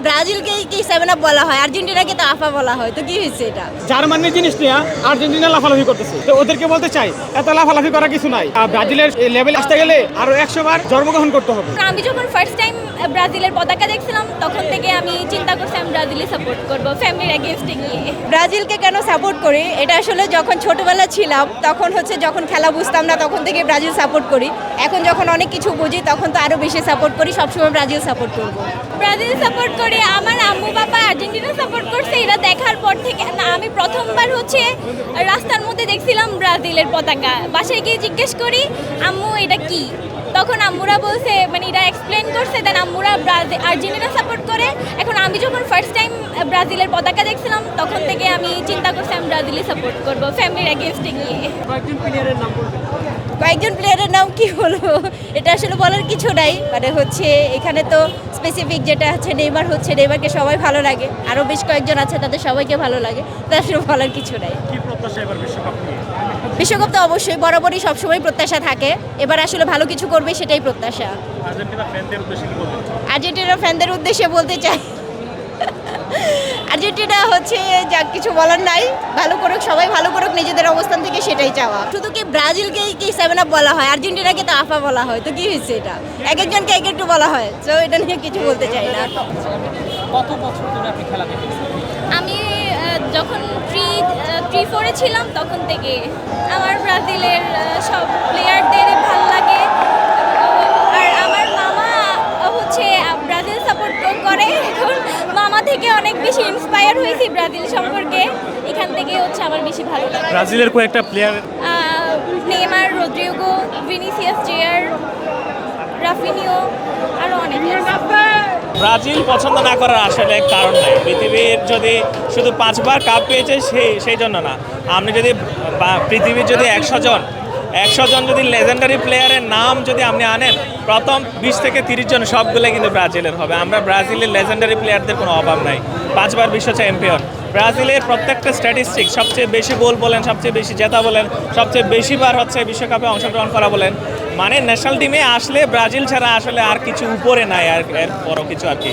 ব্রাজিলকেই কি 7 আপ বলা হয়, আর্জেন্টিনাকে তো আফা বলা হয়, তো কি হয়েছে এটা? জার্মানির জিনিস নিয়ে আর্জেন্টিনা লাফালাফি করতেছে, তো ওদেরকে বলতে চাই এত লাফালাফি করার কিছু নাই। ব্রাজিলের লেভেল আসতে গেলে আরো 100 বার জন্মগ্রহণ করতে হবে। আমি যখন ফার্স্ট টাইম ব্রাজিলের পতাকা দেখছিলাম তখন থেকে আমি চিন্তা করছি আমি ব্রাজিলে সাপোর্ট করব ফ্যামিলির এগেইনস্টে গিয়ে। ব্রাজিলকে কেন সাপোর্ট করি, এটা আসলে যখন ছোটবেলা ছিলাম তখন যখন খেলা বুঝতাম না তখন থেকে ব্রাজিল সাপোর্ট করি। এখন যখন অনেক কিছু বুঝি তখন তো আরো বেশি সাপোর্ট করি, সবসময় ব্রাজিল সাপোর্ট করব। ব্রাজিল সাপোর্ট করি, আমার আম্মু বাবা আর্জেন্টিনা সাপোর্ট করছে। এটা দেখার পর থেকে না, আমি প্রথমবার রাস্তার মধ্যে দেখছিলাম ব্রাজিলের পতাকা। বাসায় গিয়ে জিজ্ঞেস করি আম্মু এটা কি, তখন আম্মুরা বলছে মানে এটা এক্সপ্লেন করছে, দেন আম্মুরা আর্জেন্টিনা সাপোর্ট করে। এখন আমি যখন ফার্স্ট টাইম ব্রাজিলের পতাকা দেখছিলাম তখন থেকে আমি চিন্তা করছি আমি ব্রাজিলে সাপোর্ট করব ফ্যামিলির এগেইনস্টে গিয়ে। কয়েকজন প্লেয়ারের নাম কি বলবো, এটা আসলে বলার কিছু নাই। মানে এখানে তো স্পেসিফিক যেটা নেইমারকে সবাই ভালো লাগে, আরও বেশ কয়েকজন আছে তাদের সবাইকে ভালো লাগে, তা আসলে বলার কিছু নাই। বিশ্বকাপ তো অবশ্যই বরাবরই সবসময় প্রত্যাশা থাকে, এবার আসলে ভালো কিছু করবে সেটাই প্রত্যাশা। আর্জেন্টিনা ফ্যানদের উদ্দেশ্যে বলতে চাই আর্জেন্টিনা যা কিছু বলার নাই, ভালো করুক, সবাই ভালো করুক নিজেদের অবস্থান থেকে, সেটাই চাওয়া। শুধু কি ব্রাজিলকেই কি 7 আপ বলা হয়, আর্জেন্টিনাকে তো আফা বলা হয়, তো কি হয়েছে এটা? এক একজনকে এক একটু বলা হয়, তো এটা নিয়ে কিছু বলতে চাই না। কত বছর ধরে আপনি খেলা দেখেছেন? আমি যখন 3-4-এ ছিলাম তখন থেকে আমার ব্রাজিলের সব প্লেয়ারদেরই ভালো লাগে। আর আমার মামা ব্রাজিল সাপোর্ট করে, এখন মামা থেকে অনেক বেশি ইন্সপায়ার হয়েছি ব্রাজিল সম্পর্কে। এখান থেকে আমার বেশি ভালো লাগে। ব্রাজিলের কয়েকটা player Neymar, Rodrygo, Vinicius junior, Raphinha, আরও অনেকে। ব্রাজিল পছন্দ না করার আসলে কারণ নাই। পৃথিবীর যদি শুধু 5 বার কাপ পেয়েছে সেই জন্য না। আপনি যদি পৃথিবীর যদি 100 জন যদি লেজেন্ডারি প্লেয়ারের নাম যদি আপনি আনেন, প্রথম 20 থেকে 30 জন সবগুলো কিন্তু ব্রাজিলের হবে। আমরা ব্রাজিলের লেজেন্ডারি প্লেয়ারদের কোনো অভাব নাই। 5 বার বিশ্ব চ্যাম্পিয়ন। ব্রাজিলের প্রত্যেকটা স্ট্যাটিস্টিক, সবচেয়ে বেশি গোল বলেন, সবচেয়ে বেশি জেতা বলেন, সবচেয়ে বেশিবার বিশ্বকাপে অংশগ্রহণ করা বলেন, মানে ন্যাশনাল টিমে আসলে ব্রাজিল ছাড়া আসলে আর কিছু উপরে নাই, আর এর বড় কিছু আর কি।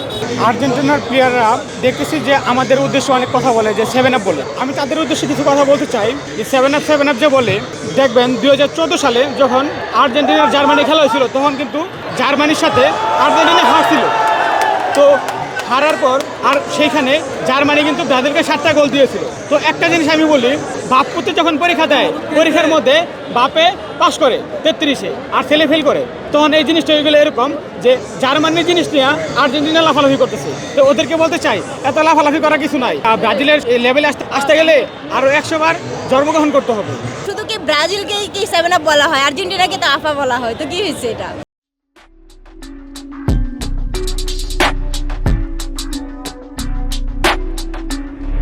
আর্জেন্টিনার প্লেয়াররা দেখতেছি যে আমাদের উদ্দেশ্যে অনেক কথা বলে, যে 7 আপ বলে। আমি তাদের উদ্দেশ্যে কিছু কথা বলতে চাই, যে 7 আপ যে বলে, দেখবেন 2014 সালে যখন আর্জেন্টিনার জার্মানি খেলা হয়েছিল তখন কিন্তু জার্মানির সাথে আর্জেন্টিনা হারছিল। তো হারার পর আর সেইখানে জার্মানি কিন্তু ব্রাজিলকে 7টা গোল দিয়েছিল। তো একটা জিনিস আমি বলি, বাপ পুত্র যখন পরীক্ষা দেয়, পরীক্ষার মধ্যে বাপে পাস করে 33-এ আর ছেলে ফেল করে, তখন এই জিনিসটা হয়ে গেলে এরকম যে জার্মানির জিনিস নিয়ে আর্জেন্টিনা লাফালাফি করতেছে, তো ওদেরকে বলতে চাই এত লাফালাফি করার কিছু নাই। ব্রাজিলের লেভেলে আসতে গেলে আরও 100 বার জন্মগ্রহণ করতে হবে। শুধু কি ব্রাজিলকেই কি 7 আপ বলা হয়, আর্জেন্টিনাকে তো আফা বলা হয়, তো কি হয়েছে এটা?